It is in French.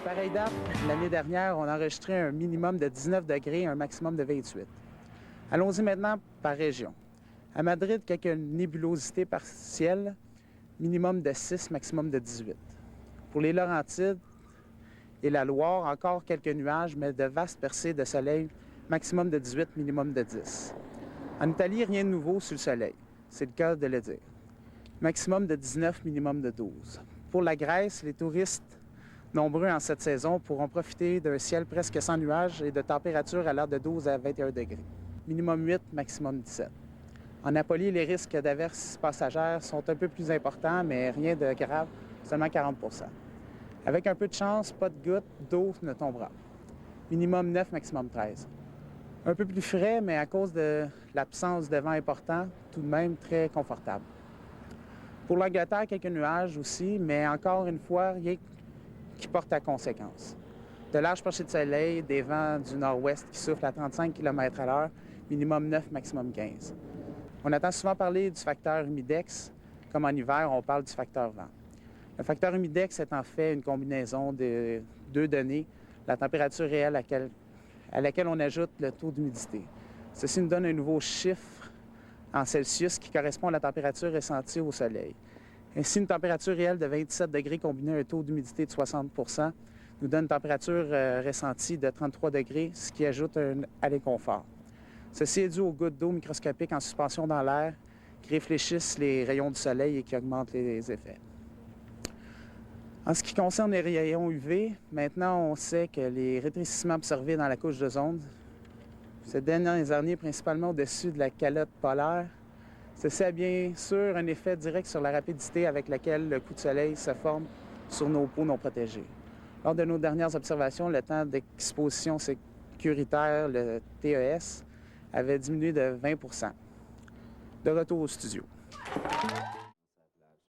pareille date, l'année dernière, on a enregistré un minimum de 19 degrés et un maximum de 28. Allons-y maintenant par région. À Madrid, quelques nébulosités partielles, minimum de 6, maximum de 18. Pour les Laurentides et la Loire, encore quelques nuages, mais de vastes percées de soleil, maximum de 18, minimum de 10. En Italie, rien de nouveau sous le soleil. C'est le cas de le dire. Maximum de 19, minimum de 12. Pour la Grèce, les touristes nombreux en cette saison pourront profiter d'un ciel presque sans nuages et de températures allant de 12 à 21 degrés. Minimum 8, maximum 17. En Napolie, les risques d'averses passagères sont un peu plus importants, mais rien de grave, seulement 40 %. Avec un peu de chance, pas de gouttes d'eau ne tombera. Minimum 9, maximum 13. Un peu plus frais, mais à cause de l'absence de vent important, tout de même très confortable. Pour l'Angleterre, quelques nuages aussi, mais encore une fois, rien qui porte à conséquence. De larges percées de soleil, des vents du nord-ouest qui soufflent à 35 km à l'heure, minimum 9, maximum 15. On entend souvent parler du facteur humidex. Comme en hiver, on parle du facteur vent. Le facteur humidex est en fait une combinaison de deux données, la température réelle à laquelle on ajoute le taux d'humidité. Ceci nous donne un nouveau chiffre en Celsius qui correspond à la température ressentie au soleil. Ainsi, une température réelle de 27 degrés combinée à un taux d'humidité de 60 % nous donne une température ressentie de 33 degrés, ce qui ajoute à l'inconfort. Ceci est dû aux gouttes d'eau microscopiques en suspension dans l'air qui réfléchissent les rayons du soleil et qui augmentent les effets. En ce qui concerne les rayons UV, maintenant on sait que les rétrécissements observés dans la couche d'ozone ces dernières années, principalement au-dessus de la calotte polaire, ceci a bien sûr un effet direct sur la rapidité avec laquelle le coup de soleil se forme sur nos peaux non protégées. Lors de nos dernières observations, le temps d'exposition sécuritaire, le TES, avait diminué de 20 %. De retour au studio.